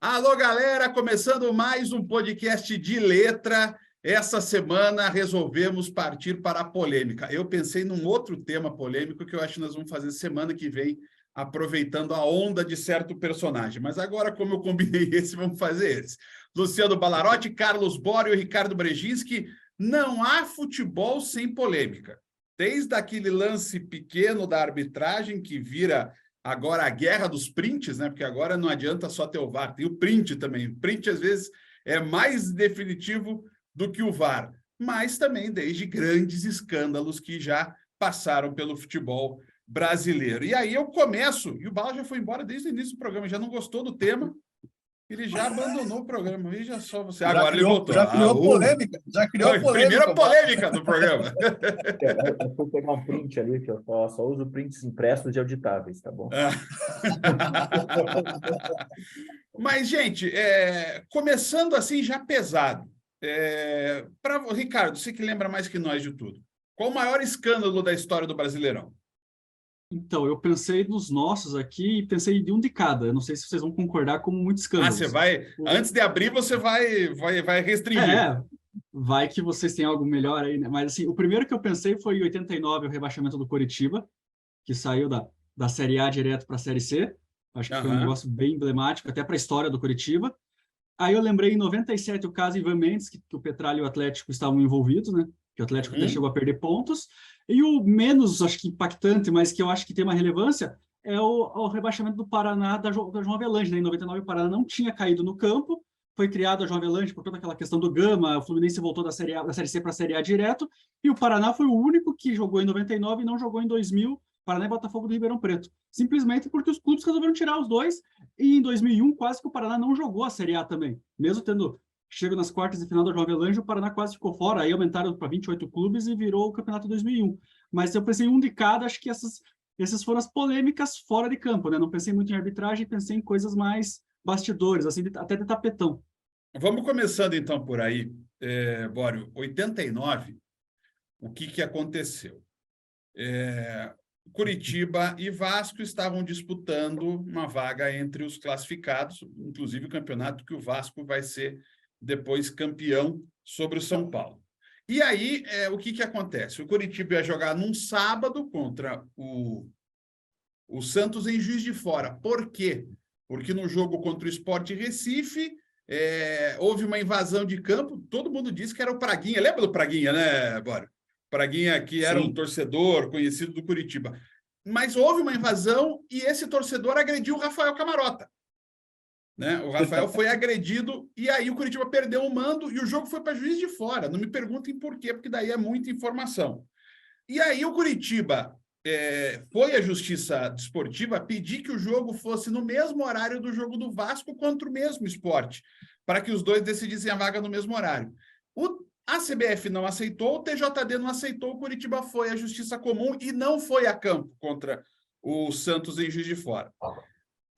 Alô, galera! Começando mais um podcast de letra. Essa semana resolvemos partir para a polêmica. Eu pensei num outro tema polêmico que eu acho que nós vamos fazer semana que vem, aproveitando a onda de certo personagem. Mas agora, como eu combinei esse, vamos fazer esse. Luciano Ballarotti, Carlos Borio e Ricardo Brejinski. Não há futebol sem polêmica. Desde aquele lance pequeno da arbitragem que vira agora a guerra dos prints, né? Porque agora não adianta só ter o VAR, tem o print também. O print, às vezes, é mais definitivo do que o VAR, mas também desde grandes escândalos que já passaram pelo futebol brasileiro. E aí eu começo, e o Bala já foi embora desde o início do programa, já não gostou do tema, ele já abandonou o programa. Veja só você. Agora ele voltou. Já criou polêmica. Já criou polêmica. Primeira polêmica do programa. Eu vou pegar um print ali, que eu só uso prints impressos e auditáveis, tá bom? Mas, gente, começando assim já pesado. Ricardo, você que lembra mais que nós de tudo. Qual o maior escândalo da história do Brasileirão? Então, eu pensei nos nossos aqui e pensei de um de cada. Eu não sei se vocês vão concordar como muitos escândalos. Você vai... Antes de abrir, você vai restringir. Vai que vocês têm algo melhor aí, né? Mas, assim, o primeiro que eu pensei foi em 89, o rebaixamento do Coritiba, que saiu da Série A direto para a Série C. Acho que foi um negócio bem emblemático, até para a história do Coritiba. Aí eu lembrei em 97 o caso Ivan Mendes, que o Petralha e o Atlético estavam envolvidos, né? Que o Atlético até chegou a perder pontos. E o menos, acho que impactante, mas que eu acho que tem uma relevância, é o rebaixamento do Paraná da João Avelange, né? Em 99 o Paraná não tinha caído no campo, foi criado a João Avelange por toda aquela questão do Gama, o Fluminense voltou da Série C para a Série A direto, e o Paraná foi o único que jogou em 99 e não jogou em 2000, Paraná e Botafogo do Ribeirão Preto. Simplesmente porque os clubes resolveram tirar os dois, e em 2001 quase que o Paraná não jogou a Série A também. Mesmo tendo chego nas quartas de final da João Avelange, o Paraná quase ficou fora, aí aumentaram para 28 clubes e virou o campeonato 2001. Mas eu pensei em um de cada, acho que essas foram as polêmicas fora de campo, né? Não pensei muito em arbitragem, pensei em coisas mais bastidores, assim, até de tapetão. Vamos começando então por aí, Bório. 89, o que aconteceu? Curitiba e Vasco estavam disputando uma vaga entre os classificados, inclusive o campeonato que o Vasco vai ser depois campeão sobre o São Paulo. E aí, o que acontece? O Curitiba ia jogar num sábado contra o Santos em Juiz de Fora. Por quê? Porque no jogo contra o Sport Recife, houve uma invasão de campo, todo mundo disse que era o Praguinha. Lembra do Praguinha, né, Bório? Praguinha, que era um torcedor conhecido do Curitiba. Mas houve uma invasão e esse torcedor agrediu o Rafael Camarota. Né? O Rafael foi agredido e aí o Curitiba perdeu o mando e o jogo foi para Juiz de Fora. Não me perguntem por quê, porque daí é muita informação. E aí o Curitiba foi à Justiça Desportiva pedir que o jogo fosse no mesmo horário do jogo do Vasco contra o mesmo Sport, para que os dois decidissem a vaga no mesmo horário. A CBF não aceitou, o TJD não aceitou, o Curitiba foi à Justiça Comum e não foi a campo contra o Santos em Juiz de Fora.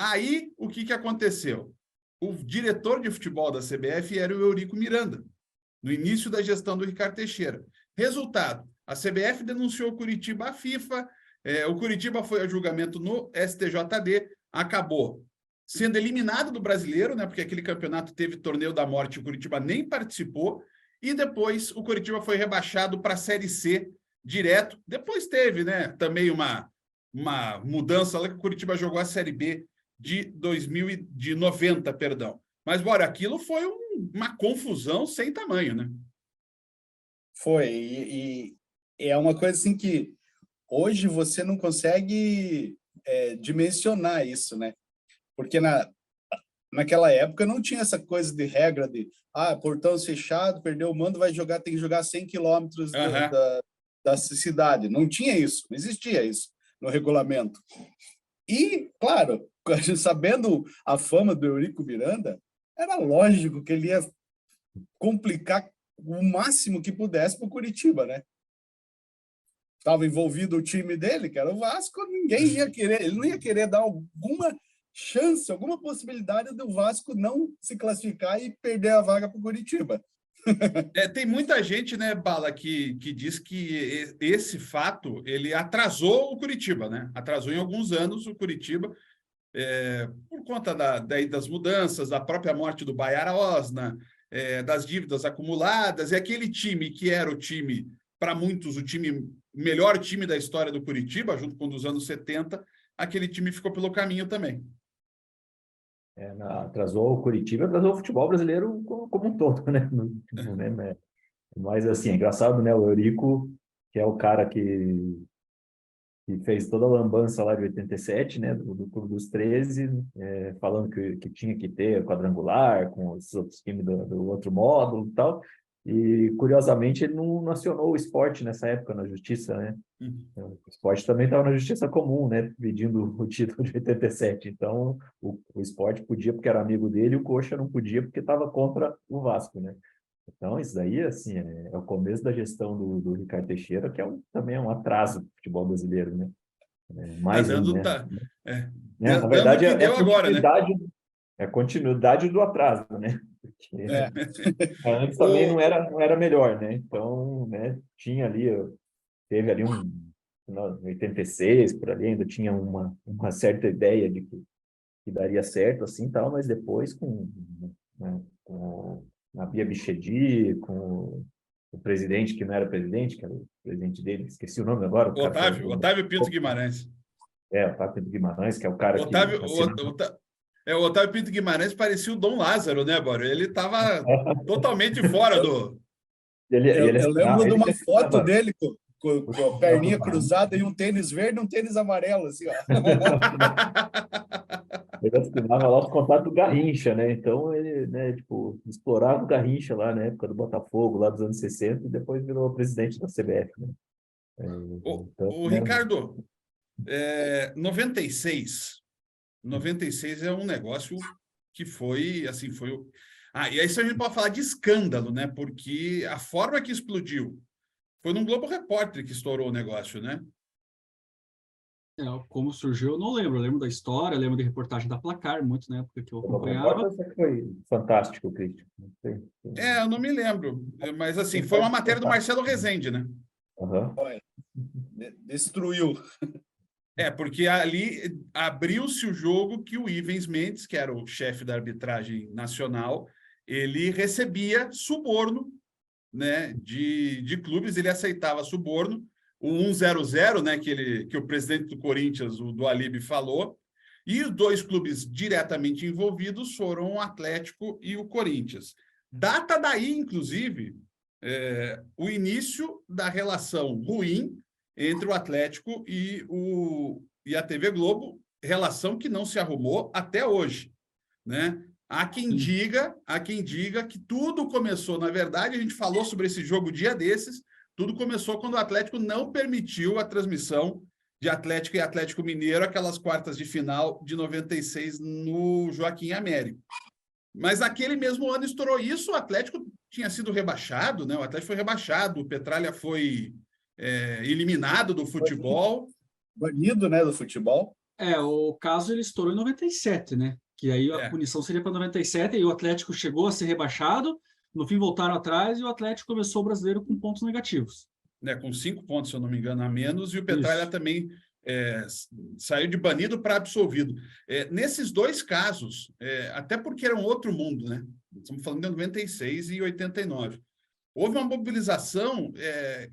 Aí, o que aconteceu? O diretor de futebol da CBF era o Eurico Miranda, no início da gestão do Ricardo Teixeira. Resultado, a CBF denunciou o Curitiba à FIFA, o Curitiba foi a julgamento no STJD, acabou sendo eliminado do Brasileiro, né, porque aquele campeonato teve torneio da morte, o Curitiba nem participou, e depois o Curitiba foi rebaixado para a Série C direto. Depois teve, né, também uma mudança lá que o Curitiba jogou a Série B de 90, perdão. Mas, bora, aquilo foi uma confusão sem tamanho, né? Foi, e é uma coisa assim que hoje você não consegue dimensionar isso, né? Porque naquela época não tinha essa coisa de regra de portão fechado, perdeu o mando, tem que jogar 100 quilômetros da cidade. Não tinha isso, não existia isso no regulamento. E, claro, sabendo a fama do Eurico Miranda, era lógico que ele ia complicar o máximo que pudesse para o Curitiba, né? Estava envolvido o time dele, que era o Vasco, ele não ia querer dar alguma chance, alguma possibilidade do Vasco não se classificar e perder a vaga para o Curitiba. Tem muita gente, né, Bala, que diz que esse fato ele atrasou o Curitiba, né? Atrasou em alguns anos o Curitiba, por conta das mudanças, da própria morte do Baiara Osna, das dívidas acumuladas, e aquele time que era o time, para muitos, o melhor time da história do Curitiba, junto com o dos anos 70, aquele time ficou pelo caminho também. Atrasou o Curitiba, atrasou o futebol brasileiro como um todo, né? Mas, assim, é engraçado, né? O Eurico, que é o cara que fez toda a lambança lá de 87, né? Do Clube dos 13, falando que tinha que ter quadrangular com os outros times do outro módulo e tal. E, curiosamente, ele não acionou o esporte nessa época na justiça, né? O esporte também estava na justiça comum, né? Pedindo o título de 87. Então, o esporte podia porque era amigo dele, e o Coxa não podia porque estava contra o Vasco, né? Então, isso daí, assim, é o começo da gestão do Ricardo Teixeira, que também é um atraso do futebol brasileiro, né? Mais um, né? Na verdade, que deu agora, né? É a continuidade do atraso, né? Porque antes também não era melhor, né? Então, né, teve ali em 86, por ali, ainda tinha uma certa ideia de que daria certo, assim, tal, mas depois com a Bia Bichedi, com o presidente que não era presidente, que era o presidente dele, esqueci o nome agora. Otávio Pinto Guimarães. Otávio Pinto Guimarães, que é o cara o Otávio Pinto Guimarães parecia o Dom Lázaro, né, Boro? Ele estava totalmente fora do... Eu lembro de uma foto dele com a perninha cruzada e um tênis verde e um tênis amarelo, assim, ó. Ele assinava lá os contratos do Garrincha, né? Então ele, né, tipo, explorava o Garrincha lá na época do Botafogo, lá dos anos 60, e depois virou presidente da CBF, né? Então, Ricardo, 96 é um negócio que foi, assim, e aí a gente pode falar de escândalo, né? Porque a forma que explodiu foi num Globo Repórter que estourou o negócio, né? Como surgiu, eu não lembro. Eu lembro da história, eu lembro de reportagem da Placar, muito na época que eu acompanhava. Foi fantástico, Cristian. Eu não me lembro. Mas, assim, foi uma matéria do Marcelo Rezende, né? Destruiu. Porque ali abriu-se o jogo que o Ivens Mendes, que era o chefe da arbitragem nacional, ele recebia suborno, né, de clubes, ele aceitava suborno, o 100, né, que o presidente do Corinthians, o do Alibe, falou, e os dois clubes diretamente envolvidos foram o Atlético e o Corinthians. Data daí, inclusive, o início da relação ruim entre o Atlético e a TV Globo, relação que não se arrumou até hoje, né? Há quem diga que tudo começou, na verdade, a gente falou sobre esse jogo dia desses, tudo começou quando o Atlético não permitiu a transmissão de Atlético e Atlético Mineiro, aquelas quartas de final de 96 no Joaquim Américo. Mas naquele mesmo ano estourou isso, o Atlético tinha sido rebaixado, né? O Atlético foi rebaixado, o Petralha foi eliminado do futebol. Banido, né, do futebol. O caso ele estourou em 97, né? Que aí a punição seria para 97, e o Atlético chegou a ser rebaixado, no fim voltaram atrás, e o Atlético começou o brasileiro com pontos negativos. Com 5 pontos, se eu não me engano, a menos, e o Petralha também saiu de banido para absolvido. Nesses dois casos, até porque era um outro mundo, né? Estamos falando de 96 e 89. Houve uma mobilização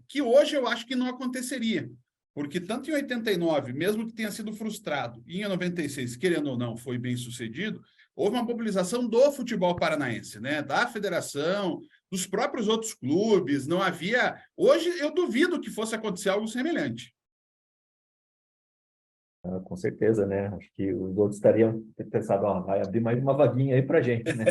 que hoje eu acho que não aconteceria, porque tanto em 89, mesmo que tenha sido frustrado, e em 96, querendo ou não, foi bem sucedido, houve uma mobilização do futebol paranaense, né? Da federação, dos próprios outros clubes, não havia... Hoje, eu duvido que fosse acontecer algo semelhante. Com certeza, né? Acho que os outros estariam pensando, vai abrir mais uma vaguinha aí pra gente, né?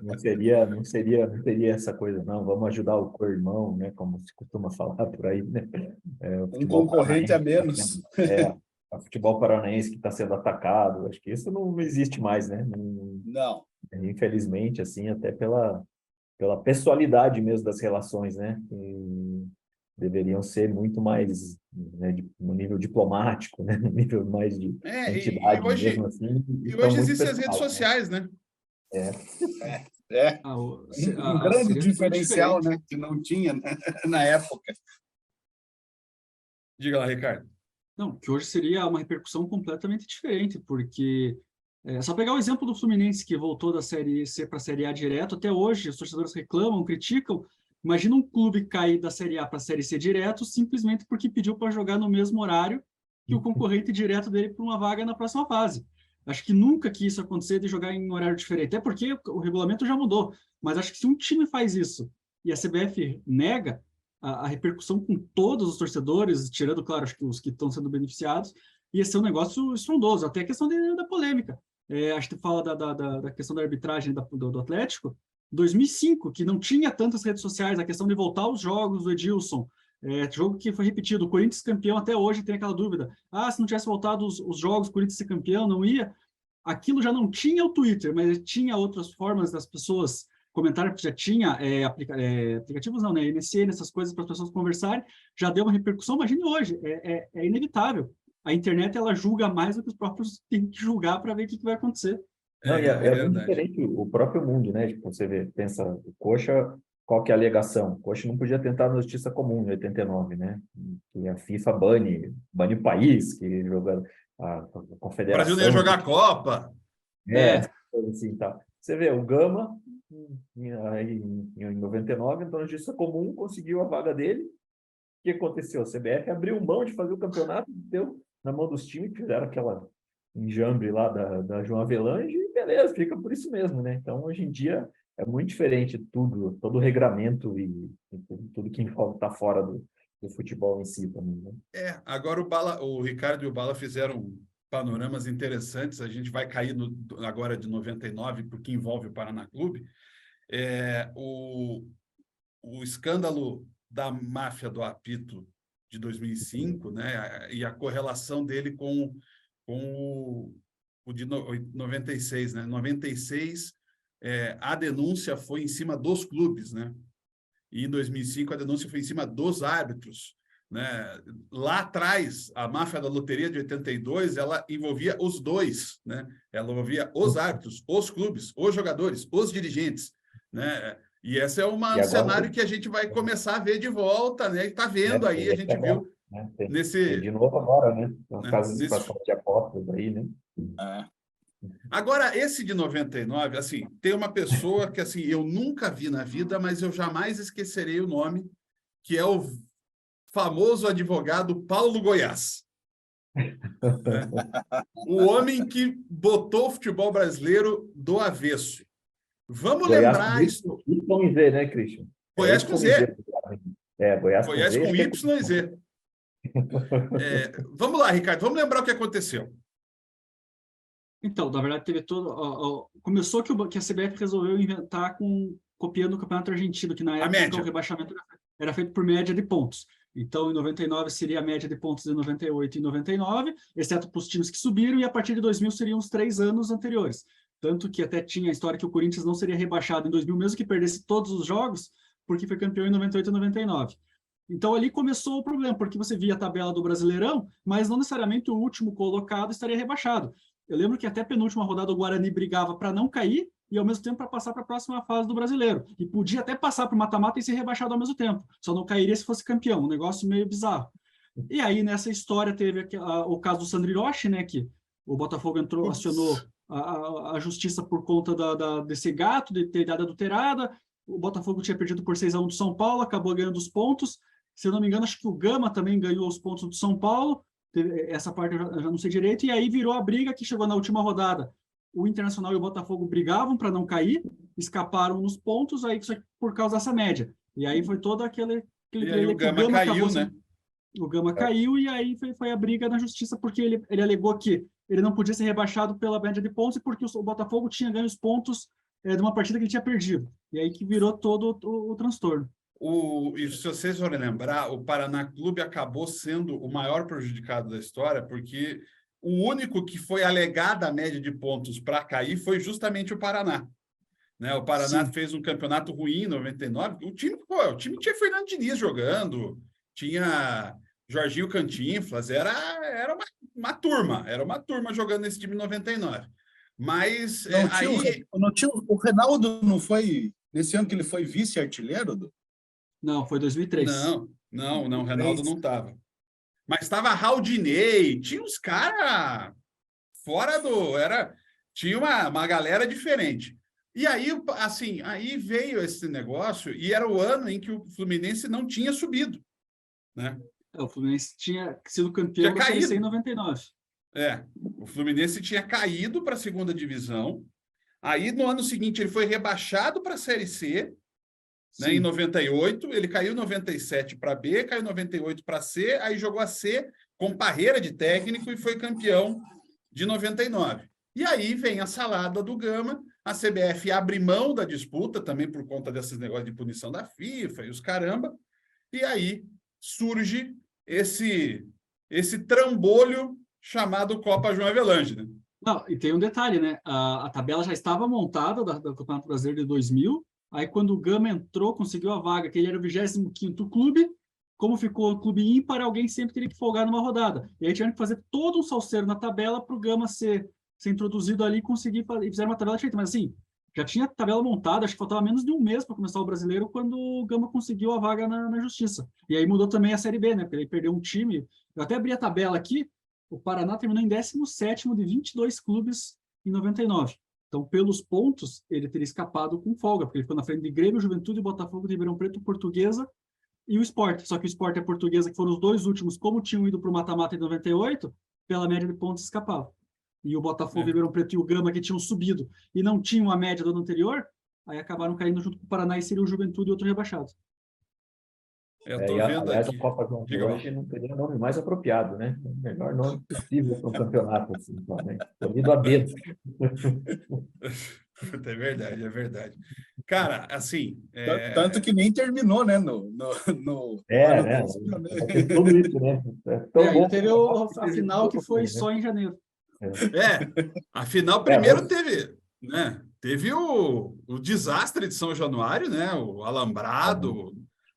Não seria essa coisa, não, vamos ajudar o co-irmão, né? Como se costuma falar por aí, né? Um concorrente a menos. O futebol paranaense que está sendo atacado, acho que isso não existe mais, né? Não. Infelizmente, assim, até pela pessoalidade mesmo das relações, né? E deveriam ser muito mais, né, no nível diplomático, né? No nível mais de entidade mesmo, assim. E hoje existem as redes sociais, né? Um grande diferencial, né? Que não tinha, né? Na época. Diga lá, Ricardo. Não, que hoje seria uma repercussão completamente diferente, porque é só pegar o exemplo do Fluminense, que voltou da Série C para a Série A direto. Até hoje, os torcedores reclamam, criticam. Imagina um clube cair da Série A para a Série C direto, simplesmente porque pediu para jogar no mesmo horário que o concorrente direto dele por uma vaga na próxima fase. Acho que nunca que isso acontecer de jogar em horário diferente, até porque o regulamento já mudou. Mas acho que se um time faz isso e a CBF nega, a repercussão com todos os torcedores, tirando, claro, acho que os que estão sendo beneficiados, ia ser um negócio estrondoso, até a questão da polêmica. Acho que fala da questão da arbitragem do Atlético, 2005, que não tinha tantas redes sociais, a questão de voltar aos jogos do Edilson, jogo que foi repetido, o Corinthians campeão até hoje tem aquela dúvida, se não tivesse voltado os jogos, o Corinthians ser campeão, não ia. Aquilo já não tinha o Twitter, mas tinha outras formas das pessoas comentarem, porque já tinha aplicativos, não, né? MSN, essas coisas para as pessoas conversarem, já deu uma repercussão. Imagine hoje, é inevitável. A internet, ela julga mais do que os próprios têm que julgar para ver o que vai acontecer. Não, é muito diferente o próprio mundo, né? Tipo, você vê, pensa, o Coxa, qual que é a alegação? O Coxa não podia tentar na justiça comum em 89, né? Que a FIFA bane o país, que joga a confederação. O Brasil não ia jogar a Copa. Assim, tá. Você vê, o Gama, em 99, entrou na justiça comum, conseguiu a vaga dele. O que aconteceu? A CBF abriu mão de fazer o campeonato, deu na mão dos times, fizeram aquela enjambre lá da João Avelange, e beleza, fica por isso mesmo, né? Então, hoje em dia, é muito diferente tudo, todo o regramento e tudo que está fora do futebol em si também, né? Agora o Ricardo e o Bala fizeram panoramas interessantes. A gente vai cair agora de 99, porque envolve o Paraná Clube. O escândalo da máfia do apito de 2005, né, e a correlação dele com o de 96, né? 96, a denúncia foi em cima dos clubes, né? E em 2005 a denúncia foi em cima dos árbitros, né? Lá atrás, a máfia da loteria de 82, ela envolvia os dois, né? Ela envolvia os árbitros, os clubes, os jogadores, os dirigentes, né? E esse é um cenário que a gente vai começar a ver de volta, né? E está vendo aí, a gente viu nesse... De novo agora, né? As casas de apostas aí, né? Agora, esse de 99, assim, tem uma pessoa que assim, eu nunca vi na vida, mas eu jamais esquecerei o nome, que é o famoso advogado Paulo Goiás. O homem que botou o futebol brasileiro do avesso. Vamos Goiás lembrar isso. Com Z, né, Christian? Goiás com Z. Goiás com Y e Z. Vamos lá, Ricardo, vamos lembrar o que aconteceu. Então, na verdade, teve todo... começou que a CBF resolveu inventar copiando o Campeonato Argentino, que na época o rebaixamento era feito por média de pontos. Então, em 99 seria a média de pontos de 98 e 99, exceto para os times que subiram, e a partir de 2000 seriam os 3 anos anteriores. Tanto que até tinha a história que o Corinthians não seria rebaixado em 2000, mesmo que perdesse todos os jogos, porque foi campeão em 98 e 99. Então, ali começou o problema, porque você via a tabela do Brasileirão, mas não necessariamente o último colocado estaria rebaixado. Eu lembro que até a penúltima rodada o Guarani brigava para não cair e, ao mesmo tempo, para passar para a próxima fase do Brasileiro. E podia até passar para o mata-mata e ser rebaixado ao mesmo tempo. Só não cairia se fosse campeão, um negócio meio bizarro. E aí, nessa história, teve o caso do Sandro Hiroshi, né, que o Botafogo acionou a justiça por conta desse gato, de ter dado adulterada. O Botafogo tinha perdido por 6-1 do São Paulo, acabou ganhando os pontos. Se eu não me engano, acho que o Gama também ganhou os pontos do São Paulo. Essa parte eu já não sei direito. E aí virou a briga que chegou na última rodada. O Internacional e o Botafogo brigavam para não cair, escaparam nos pontos, aí por causa dessa média. E aí foi todo aquele e aí o Gama caiu, né? O Gama caiu e aí foi a briga na justiça, porque ele alegou que ele não podia ser rebaixado pela média de pontos e porque o Botafogo tinha ganho os pontos de uma partida que ele tinha perdido. E aí que virou todo o transtorno. E se vocês forem lembrar, o Paraná Clube acabou sendo o maior prejudicado da história, porque o único que foi alegada a média de pontos para cair foi justamente o Paraná. Né? O Paraná fez um campeonato ruim em 99. O time tinha Fernando Diniz jogando, tinha Jorginho Cantinflas, era uma turma jogando nesse time em 99. Mas não tinha o Reinaldo, não foi nesse ano que ele foi vice-artilheiro? Não, foi 2003. Não, o Reinaldo não estava. Mas estava Haldinei, tinha uns caras fora do... Tinha uma galera diferente. E aí, assim, aí veio esse negócio, e era o ano em que o Fluminense não tinha subido, né? O Fluminense tinha sido campeão da Série C em 99. O Fluminense tinha caído para a segunda divisão. Aí, no ano seguinte, ele foi rebaixado para a Série C, né, em 98. Ele caiu em 97 para B, caiu em 98 para C, aí jogou a C com Parreira de técnico e foi campeão de 99. E aí vem a salada do Gama, a CBF abre mão da disputa, também por conta desses negócios de punição da FIFA e os caramba, e aí surge esse trambolho chamado Copa João Avelange, né? Não, e tem um detalhe, né? A tabela já estava montada do Campeonato Brasileiro de 2000, aí quando o Gama entrou, conseguiu a vaga, que ele era o 25º clube, como ficou o clube ímpar, alguém sempre teria que folgar numa rodada. E aí tiveram que fazer todo um salseiro na tabela para o Gama ser introduzido ali e conseguir fazer. E fizeram uma tabela feita, mas assim, já tinha a tabela montada, acho que faltava menos de um mês para começar o Brasileiro, quando o Gama conseguiu a vaga na Justiça. E aí mudou também a Série B, né? Porque ele perdeu um time. Eu até abri a tabela aqui, o Paraná terminou em 17º de 22 clubes em 99. Então, pelos pontos, ele teria escapado com folga, porque ele ficou na frente de Grêmio, Juventude, Botafogo, Ribeirão Preto, Portuguesa e o Sport. Só que o Sport e a Portuguesa, que foram os dois últimos, como tinham ido para o mata-mata em 98, pela média de pontos escapavam. E o Botafogo, Ribeirão Preto e o Gama, que tinham subido e não tinham a média do ano anterior, aí acabaram caindo junto com o Paraná e seria o Juventude e outro rebaixado. Eu tô vendo aliás, aqui. a Copa João Avelange não teria nome mais apropriado, né? O melhor nome possível para um campeonato, assim, né? Escolhido a dedo. É verdade, é verdade. Cara, assim... Tanto que nem terminou, né? No ano né? Tem tudo isso, né? Teve a final que foi só em janeiro. A final primeiro teve, né? Teve o desastre de São Januário, né? O alambrado,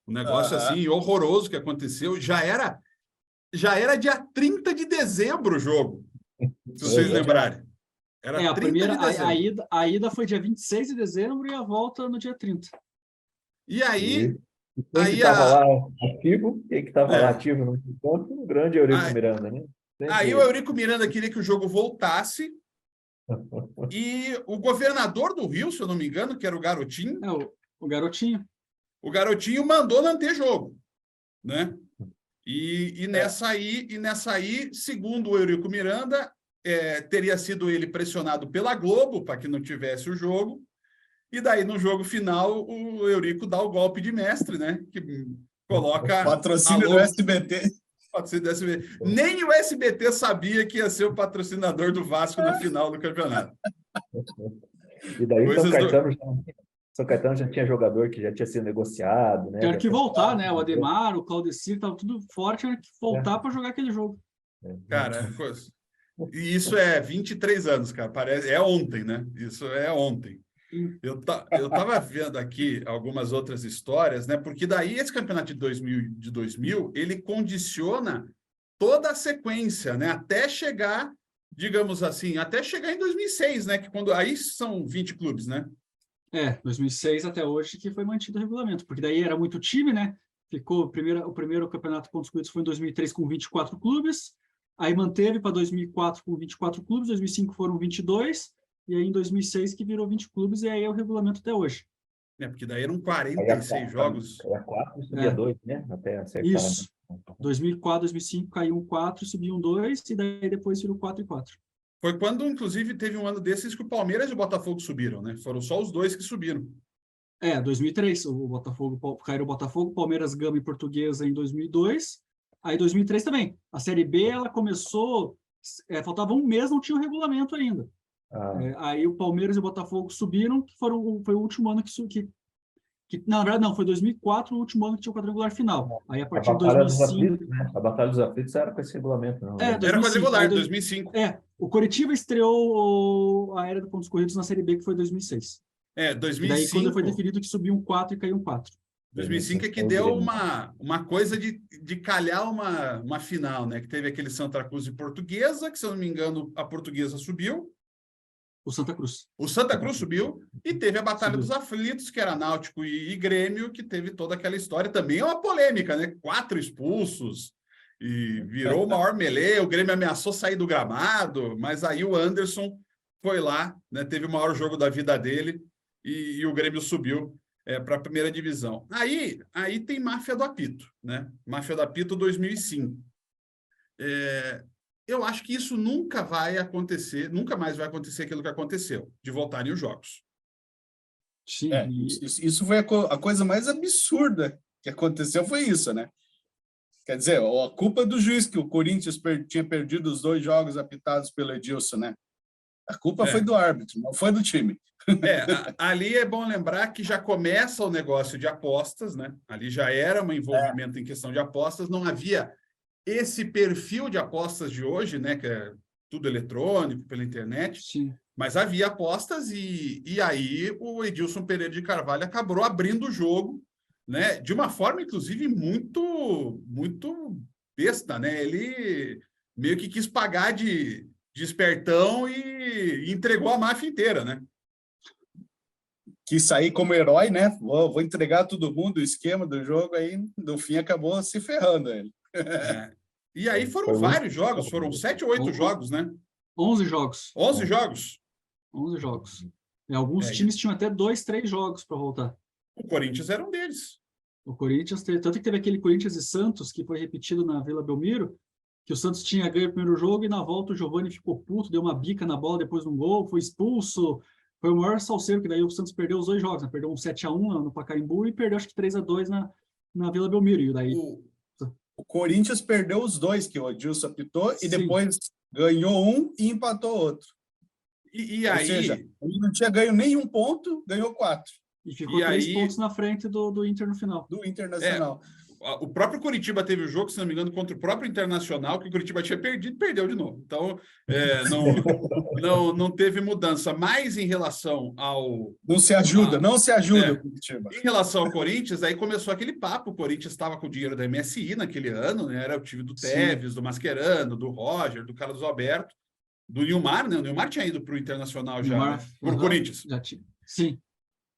um negócio assim horroroso que aconteceu. Já era dia 30 de dezembro o jogo, se vocês lembrarem. Era a primeira, a ida foi dia 26 de dezembro e a volta no dia 30. E aí... Quem que estava lá ativo? Quem que estava lá ativo no encontro? O grande Eurico Miranda, né? Aí o Eurico Miranda queria que o jogo voltasse e o governador do Rio, se eu não me engano, que era o Garotinho... O Garotinho. O Garotinho mandou não ter jogo, né? E nessa aí, segundo o Eurico Miranda, teria sido ele pressionado pela Globo para que não tivesse o jogo, e daí no jogo final o Eurico dá o golpe de mestre, né? Que coloca... Patrocínio do SBT. Nem o SBT sabia que ia ser o patrocinador do Vasco na final do campeonato. E daí São Caetano já tinha jogador que já tinha sido negociado, né? Tinha que voltar, né? O Ademar, o Claudecir, estava tudo forte, tinha que voltar para jogar aquele jogo. Cara, e isso é 23 anos, cara. Parece, é ontem, né? Isso é ontem. Eu tava vendo aqui algumas outras histórias, né? Porque daí esse campeonato de 2000 ele condiciona toda a sequência, né? Até chegar, digamos assim, em 2006, né? Que aí são 20 clubes, né? 2006 até hoje que foi mantido o regulamento, porque daí era muito time, né? Ficou o primeiro campeonato pontos corridos foi em 2003 com 24 clubes, aí manteve para 2004 com 24 clubes, 2005 foram 22, e aí em 2006 que virou 20 clubes, e aí é o regulamento até hoje. Porque daí eram 46 jogos. Era 4 e subia 2, né? Até acertar. Isso. 2004, 2005 caiu 4 e subiu 2, e daí depois virou 4 e 4. Foi quando, inclusive, teve um ano desses que o Palmeiras e o Botafogo subiram, né? Foram só os dois que subiram. 2003, caiu o Botafogo, Palmeiras, Gama e Portuguesa em 2002. Aí 2003 também. A Série B, ela começou... faltava um mês, não tinha o regulamento ainda. Aí o Palmeiras e o Botafogo subiram, que foi o último ano que não, na verdade não, foi 2004 o último ano que tinha o quadrangular final. Aí a partir de 2005... A Batalha dos Aflitos era com esse regulamento, não. Era quadrangular, 2005. O Coritiba estreou a Era dos Pontos Corridos na Série B, que foi 2006. 2005. E daí quando foi definido que subiu 4 e caiu 4. 2005 é que deu uma coisa de calhar uma final, né? Que teve aquele Santa Cruz e Portuguesa, que se eu não me engano a Portuguesa subiu. O Santa Cruz. O Santa Cruz subiu e teve a Batalha dos Aflitos, que era Náutico e Grêmio, que teve toda aquela história. Também é uma polêmica, né? 4 expulsos e virou o maior melee. O Grêmio ameaçou sair do gramado, mas aí o Anderson foi lá, né, teve o maior jogo da vida dele e o Grêmio subiu para a primeira divisão. Aí tem Máfia do Apito, né? Máfia do Apito 2005. Eu acho que isso nunca vai acontecer, nunca mais vai acontecer aquilo que aconteceu, de voltarem os jogos. Sim, isso foi a coisa mais absurda que aconteceu, foi isso, né? Quer dizer, a culpa é do juiz, que o Corinthians tinha perdido os 2 jogos apitados pelo Edilson, né? A culpa foi do árbitro, não foi do time. Ali é bom lembrar que já começa o negócio de apostas, né? Ali já era um envolvimento em questão de apostas, não havia esse perfil de apostas de hoje, né? Que é tudo eletrônico, pela internet. Sim. Mas havia apostas e aí o Edilson Pereira de Carvalho acabou abrindo o jogo, né? De uma forma, inclusive, muito besta, né? Ele meio que quis pagar de espertão e entregou a máfia inteira, né? Quis sair como herói, né? Vou entregar todo mundo o esquema do jogo, aí no fim acabou se ferrando ele. E aí foram vários jogos, foram 7 ou 8 jogos, né? 11 jogos. 11 jogos? 11 jogos. Alguns times tinham até 2, 3 jogos para voltar. O Corinthians era um deles. O Corinthians, tanto que teve aquele Corinthians e Santos, que foi repetido na Vila Belmiro, que o Santos tinha ganho o primeiro jogo e na volta o Giovani ficou puto, deu uma bica na bola depois de um gol, foi expulso. Foi o maior salseiro, que daí o Santos perdeu os 2 jogos, né? Perdeu um 7-1 no Pacaembu e perdeu acho que 3-2 na Vila Belmiro. E daí... O Corinthians perdeu os 2 que o Edilson apitou e Sim. depois ganhou um e empatou outro. E Ou aí... seja, ele não tinha ganho nenhum ponto, ganhou 4. E ficou 3 pontos na frente do Inter no final. Do Internacional. O próprio Curitiba teve o jogo, se não me engano, contra o próprio Internacional, que o Curitiba tinha perdido e perdeu de novo. Então, não teve mudança. Mas em relação ao... Não se ajuda o Curitiba. Em relação ao Corinthians, aí começou aquele papo. O Corinthians estava com o dinheiro da MSI naquele ano, né? Era o time do Tevez, do Mascherano, do Roger, do Carlos Alberto, do Nilmar, né? O Nilmar tinha ido para o Internacional já, por Corinthians. Já tinha. Sim.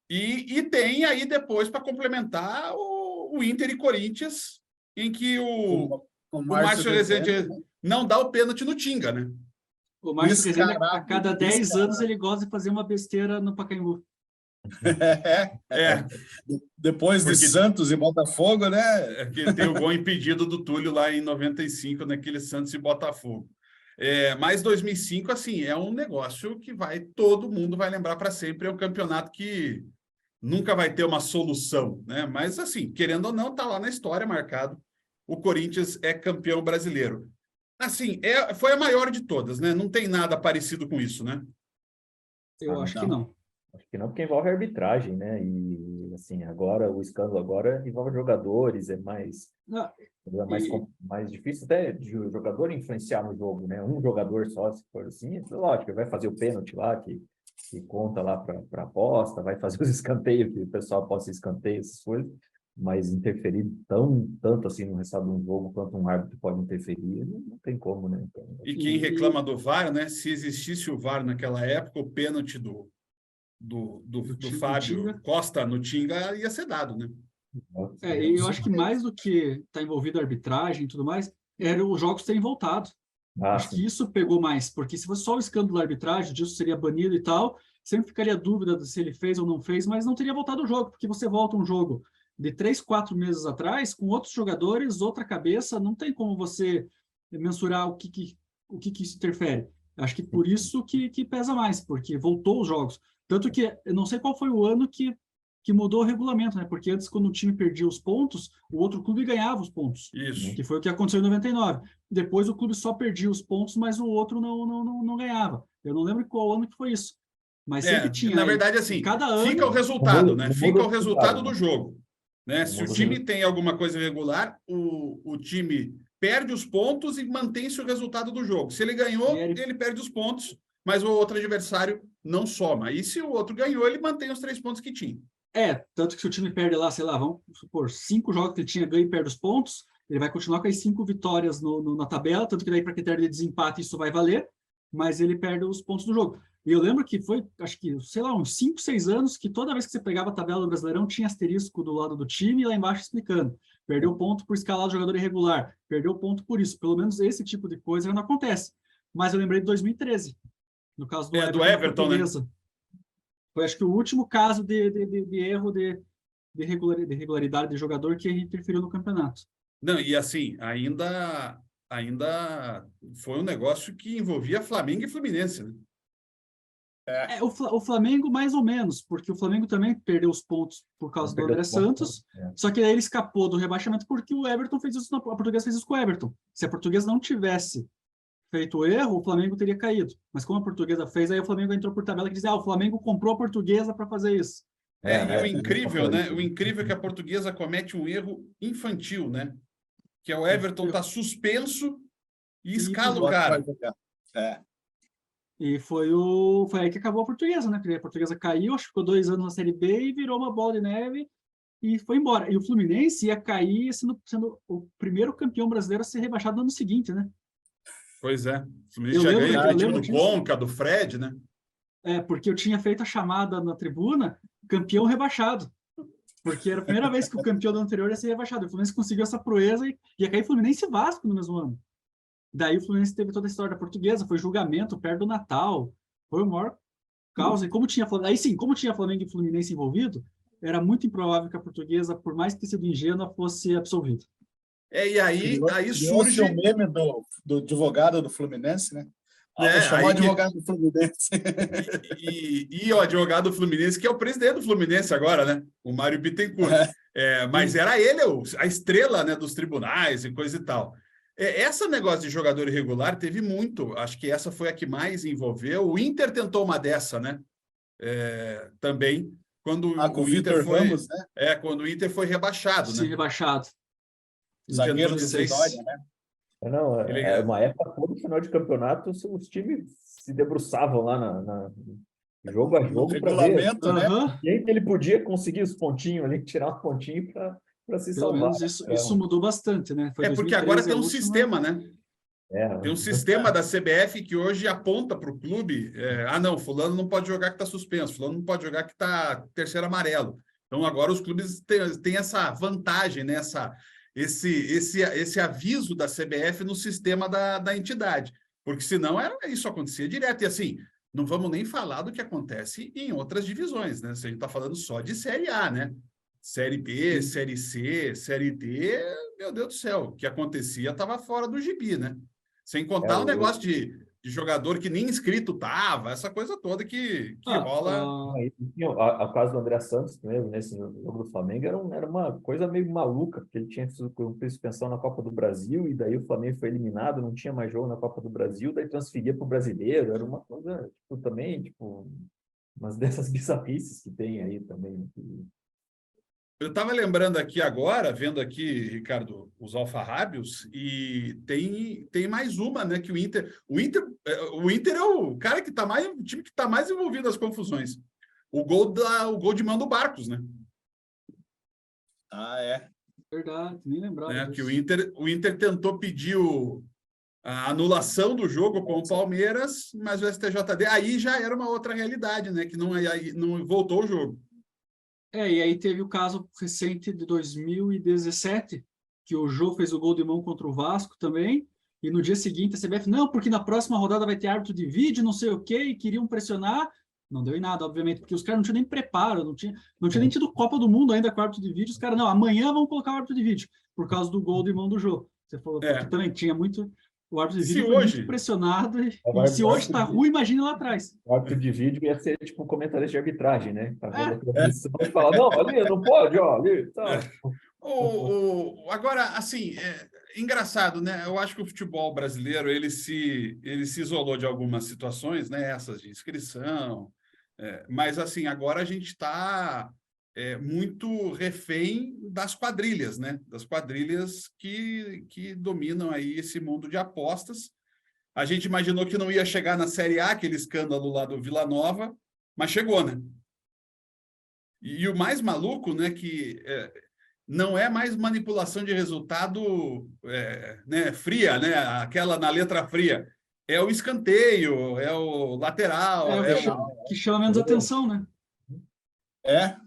E tem aí depois, para complementar, o Inter e Corinthians, em que o Márcio Rezende não dá o pênalti no Tinga, né? O Márcio Rezende, a cada 10 anos, ele gosta de fazer uma besteira no Pacaembu. Depois de Santos e Botafogo, né? Que tem o gol impedido do Túlio lá em 95, naquele Santos e Botafogo. Mas 2005, assim, é um negócio que todo mundo vai lembrar para sempre. É um campeonato que nunca vai ter uma solução, né? Mas, assim, querendo ou não, está lá na história marcado. O Corinthians é campeão brasileiro. Assim, foi a maior de todas, né? Não tem nada parecido com isso, né? Eu acho que não. Acho que não, porque envolve arbitragem, né? E, assim, agora, o escândalo agora envolve jogadores, é mais difícil até de o jogador influenciar no jogo, né? Um jogador só, se for assim, lógico, vai fazer o pênalti lá, que conta lá para aposta, vai fazer os escanteios, que o pessoal possa escanteio, essas coisas, mas interferir tanto assim no resultado de um jogo quanto um árbitro pode interferir, não tem como, né? Então, e quem reclama do VAR, né? Se existisse o VAR naquela época, o pênalti do Fábio Costa no Tinga ia ser dado, né? E eu acho que mais do que estar envolvido a arbitragem e tudo mais, era os jogos terem voltado. Acho que isso pegou mais, porque se fosse só o escândalo da arbitragem, disso seria banido e tal, sempre ficaria dúvida se ele fez ou não fez, mas não teria voltado o jogo, porque você volta um jogo de 3, 4 meses atrás, com outros jogadores, outra cabeça, não tem como você mensurar o que isso interfere. Acho que por isso que pesa mais, porque voltou os jogos. Tanto que, eu não sei qual foi o ano que mudou o regulamento, né? Porque antes, quando o time perdia os pontos, o outro clube ganhava os pontos. Isso. Que foi o que aconteceu em 99. Depois, o clube só perdia os pontos, mas o outro não ganhava. Eu não lembro qual ano que foi isso. Mas sempre tinha. Na verdade, assim, cada ano, fica o resultado, né? Fica o resultado do jogo. Né? Se o time tem alguma coisa irregular, o time perde os pontos e mantém-se o resultado do jogo. Se ele ganhou, ele perde os pontos, mas o outro adversário não soma. E se o outro ganhou, ele mantém os 3 pontos que tinha. Tanto que se o time perde lá, sei lá, vamos supor, 5 jogos que ele tinha ganho e perde os pontos, ele vai continuar com as 5 vitórias na tabela, tanto que daí para critério de desempate isso vai valer, mas ele perde os pontos do jogo. E eu lembro que foi, acho que, sei lá, uns 5, 6 anos, que toda vez que você pegava a tabela do Brasileirão, tinha asterisco do lado do time e lá embaixo explicando. perdeu ponto por escalar o jogador irregular, perdeu ponto por isso. Pelo menos esse tipo de coisa não acontece. Mas eu lembrei de 2013, no caso do do Everton, né? Foi, acho que, o último caso de erro de irregularidade de jogador que interferiu no campeonato. Não, e assim, ainda foi um negócio que envolvia Flamengo e Fluminense, né? O Flamengo mais ou menos, porque o Flamengo também perdeu os pontos por causa do André Santos, só que aí ele escapou do rebaixamento porque o Everton fez isso, a Portuguesa fez isso com o Everton. Se a Portuguesa não tivesse feito o erro, o Flamengo teria caído. Mas como a Portuguesa fez, aí o Flamengo entrou por tabela que dizia, o Flamengo comprou a Portuguesa para fazer isso. E o incrível, né? O incrível é que a Portuguesa comete um erro infantil, né? Que é o Everton tá suspenso e escala o cara. E foi aí que acabou a Portuguesa, né? Porque a Portuguesa caiu, acho que ficou 2 anos na Série B e virou uma bola de neve e foi embora. E o Fluminense ia cair sendo o primeiro campeão brasileiro a ser rebaixado no ano seguinte, né? Pois é. O Fluminense já ganha aquele time do Conca, do Fred, né? Porque eu tinha feito a chamada na tribuna, campeão rebaixado. Porque era a primeira vez que o campeão do anterior ia ser rebaixado. O Fluminense conseguiu essa proeza e ia cair Fluminense e Vasco no mesmo ano. Daí o Fluminense teve toda a história da Portuguesa, foi julgamento perto do Natal, foi o maior causa. E como tinha Flamengo e Fluminense envolvido, era muito improvável que a Portuguesa, por mais que tenha sido ingênua, fosse absolvida. E aí surge o meme do advogado do Fluminense, né? Vou chamar o advogado do Fluminense. E o advogado do Fluminense, que é o presidente do Fluminense agora, né? O Mário Bittencourt. Mas era ele a estrela, né, dos tribunais e coisa e tal. Esse negócio de jogador irregular teve muito. Acho que essa foi a que mais envolveu. O Inter tentou uma dessa, né? Também. Quando com o Vitor Ramos, né? Quando o Inter foi rebaixado, Sim, né? rebaixado. Zagueiro do Vitória, né? É uma época, todo final de campeonato, os times se debruçavam lá jogo a jogo para ver, né? Quem ele podia conseguir os pontinhos ali, tirar um pontinho para se salvar. Pelo menos isso mudou bastante, né? Foi porque agora tem um sistema, né? Tem um sistema da CBF que hoje aponta para o clube, não, fulano não pode jogar que está suspenso, fulano não pode jogar que está terceiro amarelo. Então agora os clubes têm essa vantagem, né? Esse aviso da CBF no sistema da entidade, porque senão isso acontecia direto. E assim, não vamos nem falar do que acontece em outras divisões, né? Se a gente está falando só de Série A, né? Série B, Série C, Série D, meu Deus do céu, o que acontecia estava fora do gibi, né? Sem contar o negócio de jogador que nem inscrito estava, essa coisa toda que rola. A caso do André Santos mesmo, nesse jogo do Flamengo, era uma coisa meio maluca, porque ele tinha suspensão na Copa do Brasil, e daí o Flamengo foi eliminado, não tinha mais jogo na Copa do Brasil, daí transferia para o brasileiro, era uma coisa, também, umas dessas bizarrices que tem aí também. Eu estava lembrando aqui agora, vendo aqui, Ricardo, os alfarrábios, e tem mais uma, né? Que o Inter é o cara que está o time que está mais envolvido nas confusões. O gol de mão do Barcos, né? Verdade, nem lembrava. Que o Inter tentou pedir a anulação do jogo com o Palmeiras, mas o STJD aí já era uma outra realidade, né? Que não voltou o jogo. E aí teve o caso recente de 2017, que o Jô fez o gol de mão contra o Vasco também, e no dia seguinte a CBF, não, porque na próxima rodada vai ter árbitro de vídeo, não sei o quê, e queriam pressionar. Não deu em nada, obviamente, porque os caras não tinham nem preparo, não tinha nem tido Copa do Mundo ainda com o árbitro de vídeo. Os caras, não, amanhã vão colocar o árbitro de vídeo, por causa do gol de mão do Jô. Você falou, porque também tinha muito... O árbitro de vídeo foi muito pressionado, e se hoje está ruim, imagina lá atrás. O árbitro de vídeo ia ser tipo um comentarista de arbitragem, né? Tá vendo a transmissão e fala, não, ali não pode, ó, ali, tá. Agora, assim, engraçado, né? Eu acho que o futebol brasileiro, ele se isolou de algumas situações, né? Essas de inscrição, mas, assim, agora a gente está muito refém das quadrilhas, né? Das quadrilhas que dominam aí esse mundo de apostas. A gente imaginou que não ia chegar na Série A, aquele escândalo lá do Vila Nova, mas chegou, né? E o mais maluco, né, que não é mais manipulação de resultado né, fria, né? Aquela na letra fria. É o escanteio, é o lateral. Que chama menos atenção, né? É.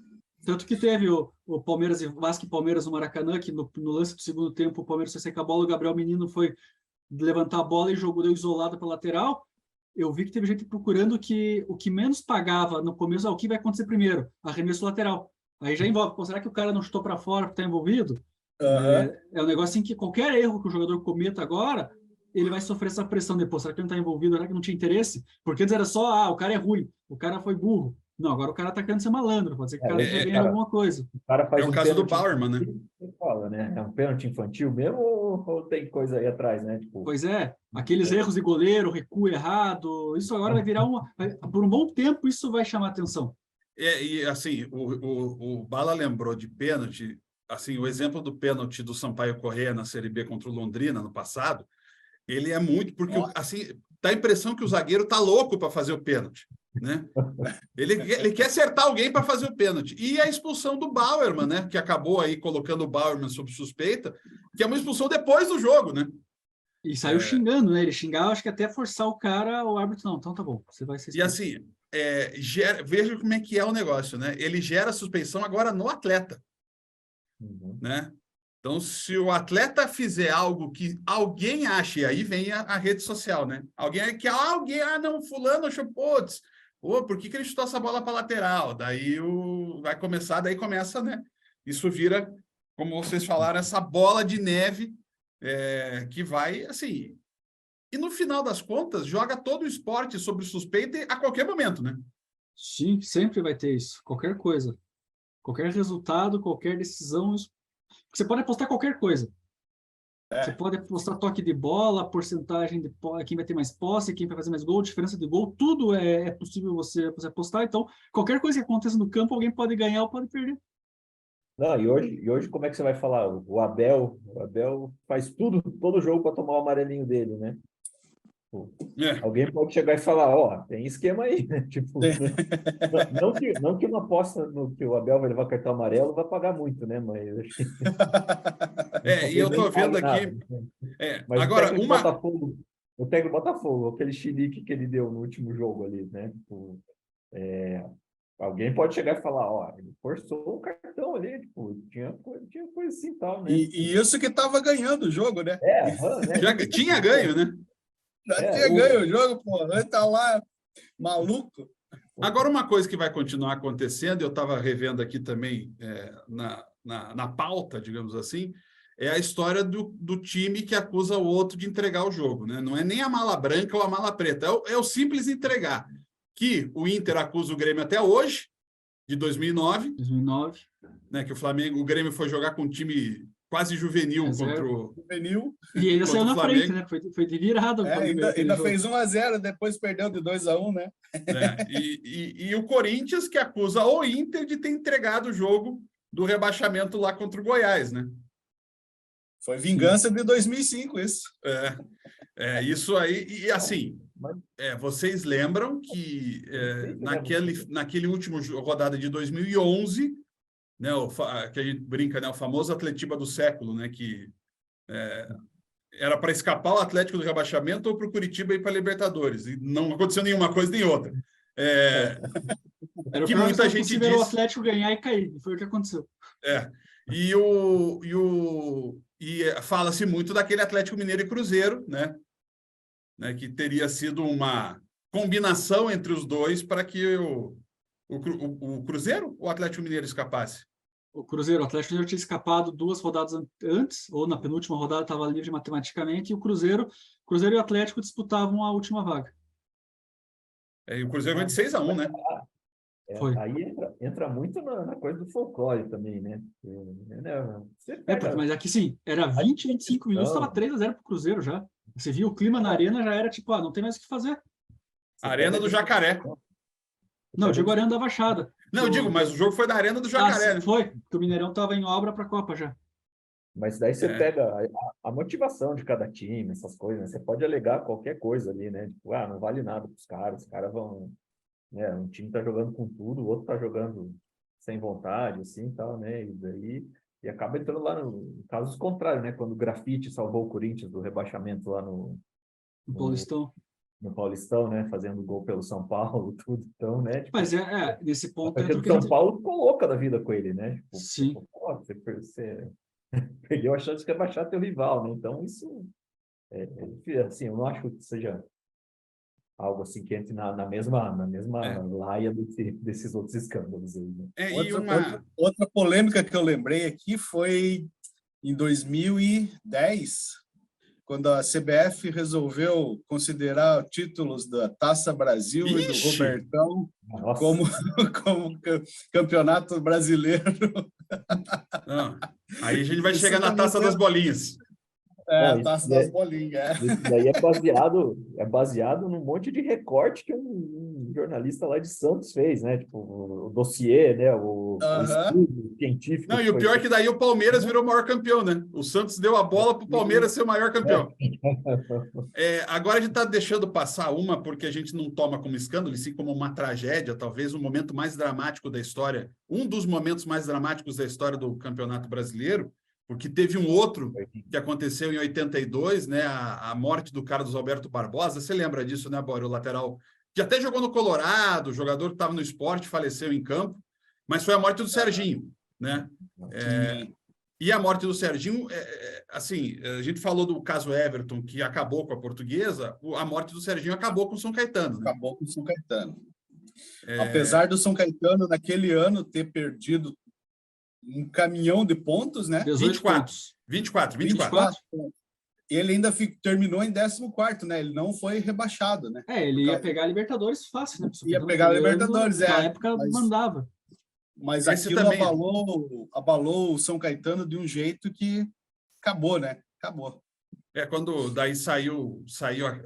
Tanto que teve o o Palmeiras e Vasco e Palmeiras no Maracanã, que no lance do segundo tempo o Palmeiras foi secar a bola, o Gabriel Menino foi levantar a bola e jogou, deu isolado para lateral. Eu vi que teve gente procurando que o que menos pagava no começo é o que vai acontecer primeiro, arremesso lateral. Aí já envolve, pô, será que o cara não chutou para fora porque está envolvido? É um negócio em que qualquer erro que o jogador cometa agora, ele vai sofrer essa pressão depois. Será que ele não está envolvido? Será que não tinha interesse? Porque antes era só, o cara é ruim, o cara foi burro. Não, agora o cara está querendo ser malandro, pode ser que o cara esteja ganhando alguma coisa. O cara faz É o caso do pênalti Bauerman, né? Você fala, né? É um pênalti infantil mesmo ou tem coisa aí atrás, né? Tipo, Pois é, aqueles erros de goleiro, recuo errado, isso agora vai virar por um bom tempo isso vai chamar atenção. E assim, o Bala lembrou de pênalti, assim, o exemplo do pênalti do Sampaio Corrêa na Série B contra o Londrina no passado, ele é muito, porque assim, dá a impressão que o zagueiro tá louco para fazer o pênalti, né? Ele quer acertar alguém para fazer o pênalti. E a expulsão do Bauerman, né? Que acabou aí colocando o Bauerman sob suspeita, que é uma expulsão depois do jogo, né? E saiu xingando, né? Ele xingava, acho que até forçar o cara, o árbitro, não, então tá bom, você vai ser expulso. E assim, veja como é que é o negócio, né? Ele gera suspeição agora no atleta, né? Então, se o atleta fizer algo que alguém ache, aí vem a rede social, né? Alguém, não, fulano achou, putz, por que ele chutou essa bola para lateral? Daí começa, né? Isso vira, como vocês falaram, essa bola de neve que vai, assim... E no final das contas, joga todo o esporte sob suspeita a qualquer momento, né? Sim, sempre vai ter isso. Qualquer coisa. Qualquer resultado, qualquer decisão. Você pode apostar qualquer coisa. Você pode apostar toque de bola, porcentagem de quem vai ter mais posse, quem vai fazer mais gol, diferença de gol. Tudo é possível você apostar. Então, qualquer coisa que aconteça no campo, alguém pode ganhar ou pode perder. Não, e hoje como é que você vai falar? O Abel faz tudo, todo jogo para tomar o amarelinho dele, né? Alguém pode chegar e falar, tem esquema aí, né? Tipo, não que uma aposta no que o Abel vai levar cartão amarelo vai pagar muito, né? Mas e eu tô vendo aqui. Mas agora, o técnico do Botafogo, aquele chilique que ele deu no último jogo ali, né? Tipo, alguém pode chegar e falar, ele forçou o cartão ali, tipo, tinha coisa assim tal, né? E isso que estava ganhando o jogo, né? Né? Já tinha ganho, né? Já tinha ganho o jogo, pô. Ele tá lá maluco. Agora, uma coisa que vai continuar acontecendo, eu estava revendo aqui também na pauta, digamos assim, é a história do time que acusa o outro de entregar o jogo, né? Não é nem a mala branca ou a mala preta, é o simples entregar. Que o Inter acusa o Grêmio até hoje, de 2009. 2009. Né, que o Grêmio foi jogar com um time quase juvenil contra o... Juvenil. E ainda saiu na frente, né? Foi de virada. Ainda fez 1-0, depois perdeu de 2-1, né? E o Corinthians que acusa o Inter de ter entregado o jogo do rebaixamento lá contra o Goiás, né? Foi vingança de 2005, isso. Isso aí, e assim, vocês lembram que naquele último rodada de 2011, né, que a gente brinca, né, o famoso Atletiba do século, né, que era para escapar o Atlético do rebaixamento ou para o Curitiba ir para a Libertadores, e não aconteceu nenhuma coisa nem outra. Era que o muita gente disse... o Atlético ganhar e cair, foi o que aconteceu. E fala-se muito daquele Atlético Mineiro e Cruzeiro, né, que teria sido uma combinação entre os dois para que o Cruzeiro ou o Atlético Mineiro escapasse? O Cruzeiro, o Atlético Mineiro tinha escapado 2 rodadas antes, ou na penúltima rodada estava livre matematicamente, e o Cruzeiro e o Atlético disputavam a última vaga. E o Cruzeiro ganhou de 6-1, né? Aí entra muito na coisa do folclore também, né? Mas aqui sim, era 20, 25 minutos, estava 3-0 para o Cruzeiro já. Você viu o clima na arena, já era tipo, não tem mais o que fazer. Arena do Jacaré. Não, eu digo Arena da Baixada. Não, eu digo, mas o jogo foi na Arena do Jacaré. Né? Foi, porque o Mineirão estava em obra para a Copa já. Mas daí você pega a motivação de cada time, essas coisas, né? Você pode alegar qualquer coisa ali, né? Tipo, não vale nada para os caras vão... Né? Um time está jogando com tudo, o outro está jogando sem vontade, assim, tal, né? E acaba entrando lá no casos contrários, né? Quando o Grafite salvou o Corinthians do rebaixamento lá no Paulistão. no Paulistão, né? Fazendo gol pelo São Paulo, tudo. Então, né? Tipo, Mas nesse ponto a entra o que São Paulo ficou louca da vida com ele, né? Tipo, Sim. pô, você perdeu a chance de rebaixar teu rival, né? Então, isso assim, eu não acho que seja algo assim que entre na mesma laia desses outros escândalos aí, né? Outra polêmica que eu lembrei aqui foi em 2010, quando a CBF resolveu considerar títulos da Taça Brasil e do Robertão como campeonato brasileiro. Não. Aí a gente vai chegar na Taça das Bolinhas. A Taça das Bolinhas. Isso daí é baseado num monte de recorte que um jornalista lá de Santos fez, né? Tipo, o dossiê, né? O estudo científico. Não, e o pior é que daí o Palmeiras virou o maior campeão, né? O Santos deu a bola para o Palmeiras ser o maior campeão. Agora a gente está deixando passar uma porque a gente não toma como escândalo, e sim como uma tragédia, talvez o momento mais dramático da história, um dos momentos mais dramáticos da história do Campeonato Brasileiro, porque teve um outro que aconteceu em 82, né? A morte do Carlos Alberto Barbosa. Você lembra disso, né, Bora? O lateral que até jogou no Colorado, o jogador que estava no esporte, faleceu em campo, mas foi a morte do Serginho, né? E a morte do Serginho, assim, a gente falou do caso Everton, que acabou com a Portuguesa, a morte do Serginho acabou com o São Caetano, né? Acabou com o São Caetano. Apesar do São Caetano, naquele ano, ter perdido um caminhão de pontos, né? 24. Ele ainda terminou em 14º, né? Ele não foi rebaixado, né? Ele ia pegar a Libertadores fácil, né? Ia pegar a Libertadores, Na época mandava. Mas aquilo também abalou o São Caetano de um jeito que acabou, né? Acabou. Quando daí saiu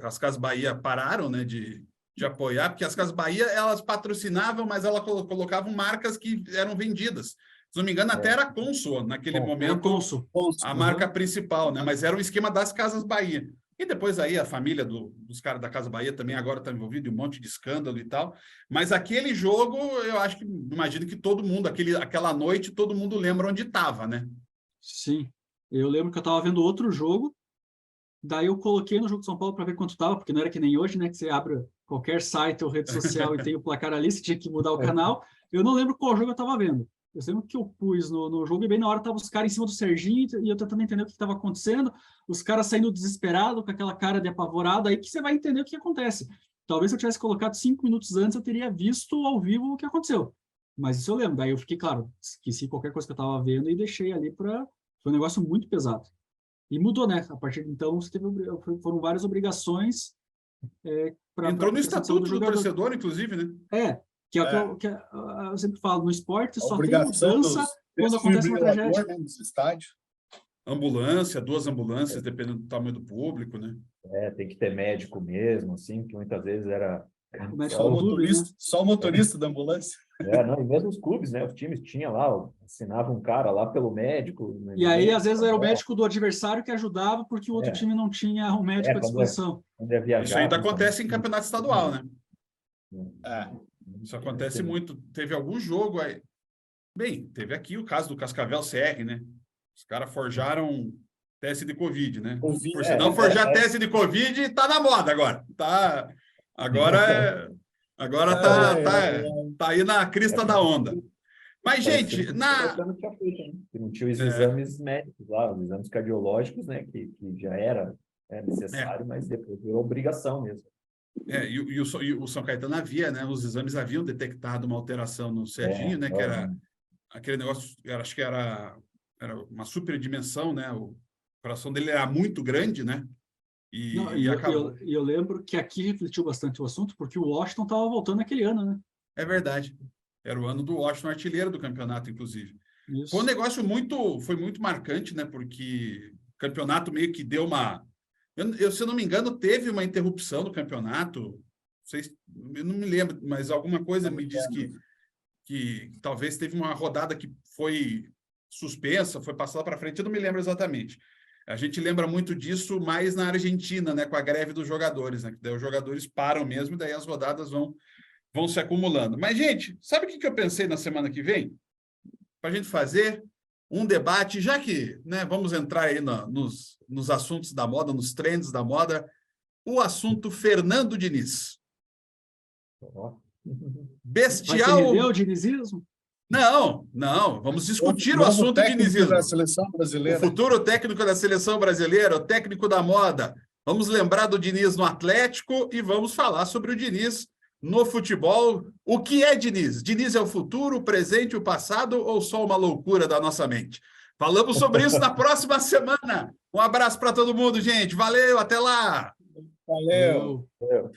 as Casas Bahia pararam, né, de apoiar, porque as Casas Bahia, elas patrocinavam, mas elas colocavam marcas que eram vendidas. Se não me engano, até era Consul, naquele momento, a marca principal, né? Mas era um esquema das Casas Bahia. E depois aí a família dos caras da Casa Bahia também agora está envolvida em um monte de escândalo e tal. Mas aquele jogo, eu acho que, imagino que todo mundo, aquela noite, todo mundo lembra onde estava, né? Sim. Eu lembro que eu estava vendo outro jogo, daí eu coloquei no jogo de São Paulo para ver quanto estava, porque não era que nem hoje, né? Que você abre qualquer site ou rede social e tem o placar ali, você tinha que mudar o canal. Eu não lembro qual jogo eu estava vendo. Eu lembro que eu pus no jogo e bem na hora estavam os caras em cima do Serginho e eu tentando entender o que estava acontecendo, os caras saindo desesperados com aquela cara de apavorado, aí que você vai entender o que acontece. Talvez se eu tivesse colocado 5 minutos antes, eu teria visto ao vivo o que aconteceu. Mas isso eu lembro. Daí eu fiquei, claro, esqueci qualquer coisa que eu estava vendo e deixei ali para... Foi um negócio muito pesado. E mudou, né? A partir de então, foram várias obrigações. Entrou no estatuto do torcedor, inclusive, né? Que é o que eu sempre falo, no esporte só tem mudança quando acontece uma tragédia. Né, nos estádios. Ambulância, 2 ambulâncias, dependendo do tamanho do público, né? Tem que ter médico mesmo, assim, que muitas vezes era... Só o motorista da ambulância. Não, e mesmo os clubes, né? Os times tinham lá, assinavam um cara lá pelo médico. Né? E aí, às vezes, era o médico do adversário que ajudava porque o outro time não tinha um médico à disposição. Isso ainda acontece em campeonato estadual, né? Isso acontece muito. Teve algum jogo aí. Bem, teve aqui o caso do Cascavel CR, né? Os caras forjaram teste de Covid, né? Por sinal, forjar teste de Covid tá na moda agora. Agora tá aí na crista da onda. Mas, gente, não tinha os exames médicos lá, os exames cardiológicos, né? Que já era necessário, mas depois virou obrigação mesmo. E o São Caetano havia, né? Os exames haviam detectado uma alteração no Serginho, né? Que era aquele negócio, acho que era uma superdimensão, né? O coração dele era muito grande, né? E acabou. Eu lembro que aqui refletiu bastante o assunto, porque o Washington estava voltando naquele ano, né? É verdade. Era o ano do Washington, artilheiro do campeonato, inclusive. Isso. Foi um negócio foi muito marcante, né? Porque o campeonato meio que deu uma... se eu não me engano, teve uma interrupção do campeonato. Eu não me lembro, mas alguma coisa me diz que talvez teve uma rodada que foi suspensa, foi passada para frente. Eu não me lembro exatamente. A gente lembra muito disso mais na Argentina, né? Com a greve dos jogadores, né? Que daí os jogadores param mesmo e daí as rodadas vão se acumulando. Mas, gente, sabe o que eu pensei na semana que vem? Para a gente fazer um debate, já que, né, vamos entrar aí nos assuntos da moda, nos trends da moda, o assunto Fernando Diniz. Ó. Bestial... Vai ser o dinizismo? Não, vamos discutir o Novo assunto técnico dinizismo. da seleção O brasileira. futuro técnico da seleção brasileira, o técnico da moda. Vamos lembrar do Diniz no Atlético e vamos falar sobre o Diniz no futebol. O que é Diniz? Diniz é o futuro, o presente, o passado ou só uma loucura da nossa mente? Falamos sobre isso na próxima semana. Um abraço para todo mundo, gente. Valeu, até lá! Valeu! Valeu.